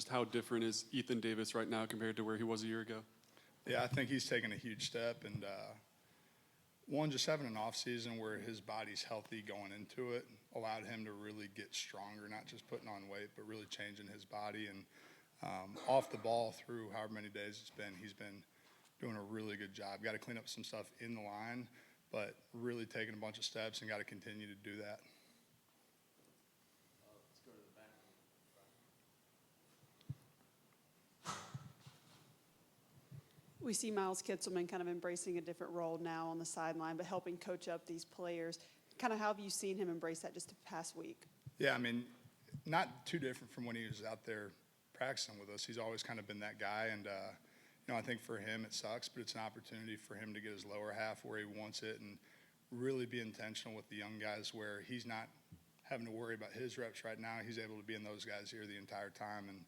Just how different is Ethan Davis right now compared to where he was a year ago? Yeah, I think he's taken a huge step, and one, just having an off season where his body's healthy going into it allowed him to really get stronger, not just putting on weight, but really changing his body. And off the ball through however many days it's been, he's been doing a really good job. Got to clean up some stuff in the line, but really taking a bunch of steps and got to continue to do that. Let's go to the back. We see Miles Kitzelman kind of embracing a different role now on the sideline, but helping coach up these players. Kind of how have you seen him embrace that just the past week? Yeah, I mean, not too different from when he was out there practicing with us. He's always kind of been that guy, and I think for him it sucks, but it's an opportunity for him to get his lower half where he wants it and really be intentional with the young guys where he's not having to worry about his reps right now. He's able to be in those guys' ear the entire time, and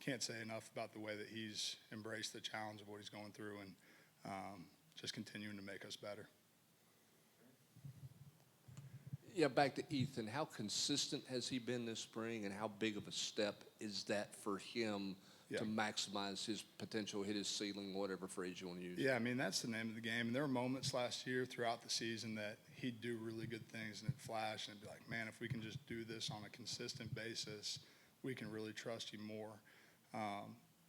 can't say enough about the way that he's embraced the challenge of what he's going through and just continuing to make us better. Yeah, back to Ethan. How consistent has he been this spring, and how big of a step is that for him to maximize his potential, hit his ceiling, whatever phrase you want to use? Yeah, I mean, that's the name of the game. And there were moments last year throughout the season that he'd do really good things and it'd flash and it'd be like, man, if we can just do this on a consistent basis, we can really trust you more.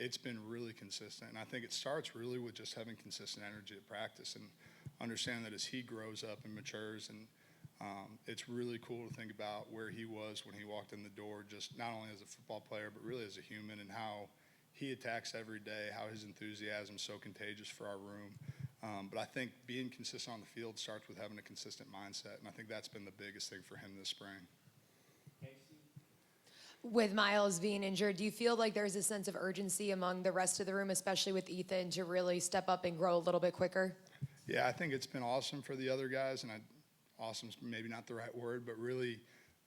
It's been really consistent. And I think it starts really with just having consistent energy at practice and understanding that as he grows up and matures, and it's really cool to think about where he was when he walked in the door, just not only as a football player, but really as a human, and how he attacks every day, how his enthusiasm is so contagious for our room. But I think being consistent on the field starts with having a consistent mindset, and I think that's been the biggest thing for him this spring. With Miles being injured, do you feel like there's a sense of urgency among the rest of the room, especially with Ethan, to really step up and grow a little bit quicker? Yeah, I think it's been awesome for the other guys, and awesome's maybe not the right word, but really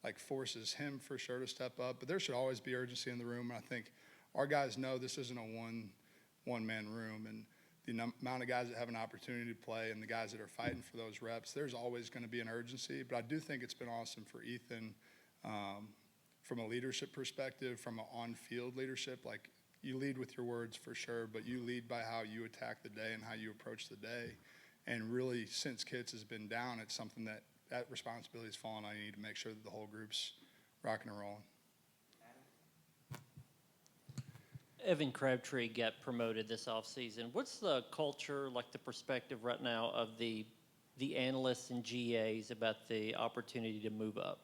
like forces him for sure to step up. But there should always be urgency in the room, and I think our guys know this isn't a one-man room, and the amount of guys that have an opportunity to play and the guys that are fighting for those reps, there's always going to be an urgency. But I do think it's been awesome for Ethan from a leadership perspective, from an on-field leadership. Like, you lead with your words for sure, but you lead by how you attack the day and how you approach the day. And really, since Kitts has been down, it's something that responsibility has fallen on you to make sure that the whole group's rocking and rolling. Evan Crabtree got promoted this offseason. What's the culture, like the perspective right now of the analysts and GAs about the opportunity to move up?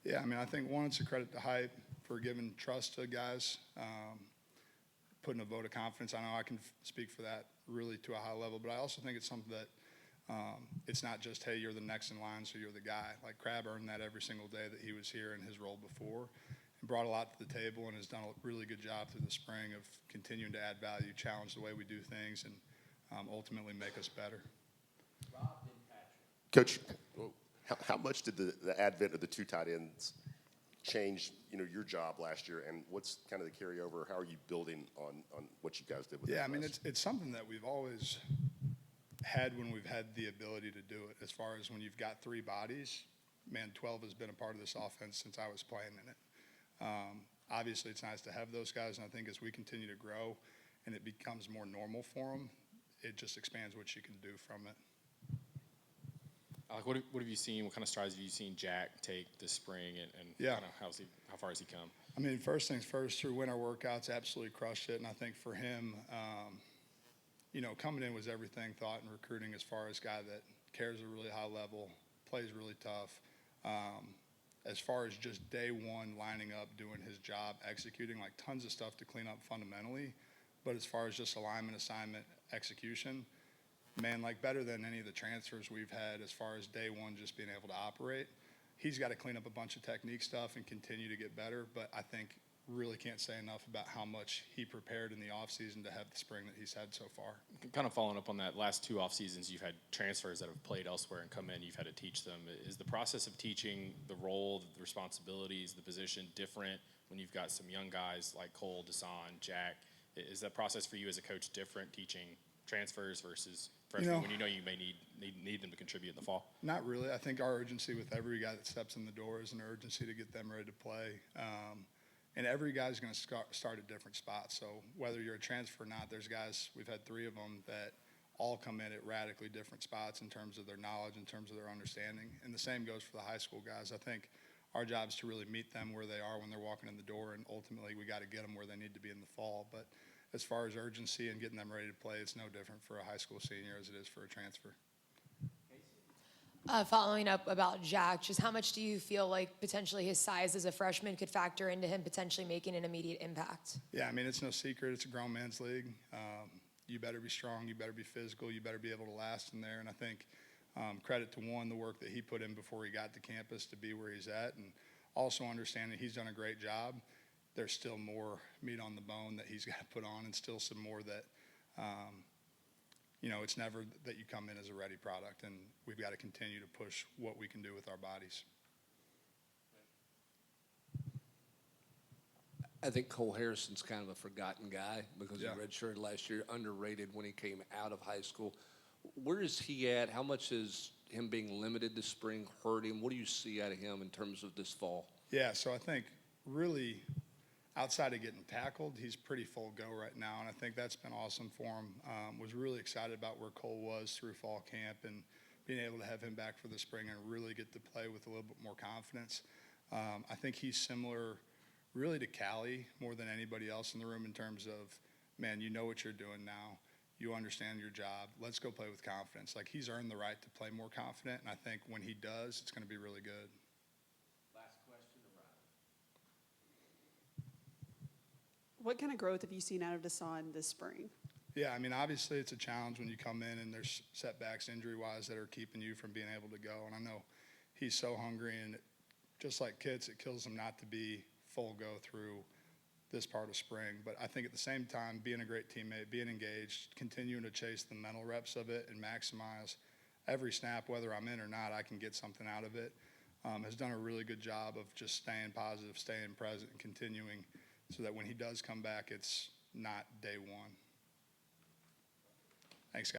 Yeah, I mean, I think one, it's a credit to Hype for giving trust to guys, putting a vote of confidence. I know I can speak for that really to a high level, but I also think it's something that it's not just, hey, you're the next in line, so you're the guy. Like, Crab earned that every single day that he was here in his role before, and brought a lot to the table and has done a really good job through the spring of continuing to add value, challenge the way we do things, and ultimately make us better. Coach, how much did the advent of the two tight ends change, your job last year, and what's kind of the carryover? How are you building on what you guys did with I mean, it's something that we've always had when we've had the ability to do it. As far as when you've got three bodies, man, 12 has been a part of this offense since I was playing in it. Obviously, it's nice to have those guys, and I think as we continue to grow and it becomes more normal for them, it just expands what you can do from it. Alec, what have you seen? What kind of strides have you seen Jack take this spring, and kind of how far has he come? I mean, first things first, through winter workouts, absolutely crushed it. And I think for him, coming in was everything thought in recruiting, as far as a guy that cares at a really high level, plays really tough. As far as just day one, lining up, doing his job, executing, like tons of stuff to clean up fundamentally. But as far as just alignment, assignment, execution, man, like better than any of the transfers we've had as far as day one just being able to operate. He's got to clean up a bunch of technique stuff and continue to get better, but I think really can't say enough about how much he prepared in the offseason to have the spring that he's had so far. Kind of following up on that, last two off seasons, you've had transfers that have played elsewhere and come in, you've had to teach them. Is the process of teaching the role, the responsibilities, the position different when you've got some young guys like Cole, Desan, Jack? Is that process for you as a coach different, teaching transfers versus freshmen when you may need them to contribute in the fall? Not really. I think our urgency with every guy that steps in the door is an urgency to get them ready to play. And every guy's going to start at different spots. So whether you're a transfer or not, there's guys, we've had 3 of them that all come in at radically different spots in terms of their knowledge, in terms of their understanding. And the same goes for the high school guys. I think our job is to really meet them where they are when they're walking in the door, and ultimately we got to get them where they need to be in the fall. But as far as urgency and getting them ready to play, it's no different for a high school senior as it is for a transfer. Following up about Jack, just how much do you feel like potentially his size as a freshman could factor into him potentially making an immediate impact? Yeah, I mean, it's no secret. It's a grown men's league. You better be strong. You better be physical. You better be able to last in there. And I think credit to one, the work that he put in before he got to campus to be where he's at, and also understanding he's done a great job. There's still more meat on the bone that he's got to put on, and still some more that, it's never that you come in as a ready product, and we've got to continue to push what we can do with our bodies. I think Cole Harrison's kind of a forgotten guy because Yeah. he redshirted last year, underrated when he came out of high school. Where is he at? How much has him being limited this spring hurt him? What do you see out of him in terms of this fall? Yeah, so I think really outside of getting tackled, he's pretty full go right now, and I think that's been awesome for him. Was really excited about where Cole was through fall camp and being able to have him back for the spring and really get to play with a little bit more confidence. I think he's similar really to Callie more than anybody else in the room in terms of, man, you know what you're doing now. You understand your job. Let's go play with confidence. Like, he's earned the right to play more confident, and I think when he does, it's going to be really good. Last question, Ryan. What kind of growth have you seen out of Deshaun this spring? Yeah, I mean, obviously it's a challenge when you come in and there's setbacks injury-wise that are keeping you from being able to go. And I know he's so hungry, and just like kids, it kills him not to be full go through this part of spring. But I think at the same time, being a great teammate, being engaged, continuing to chase the mental reps of it and maximize every snap, whether I'm in or not, I can get something out of it, has done a really good job of just staying positive, staying present, and continuing so that when he does come back, it's not day one. Thanks, guys.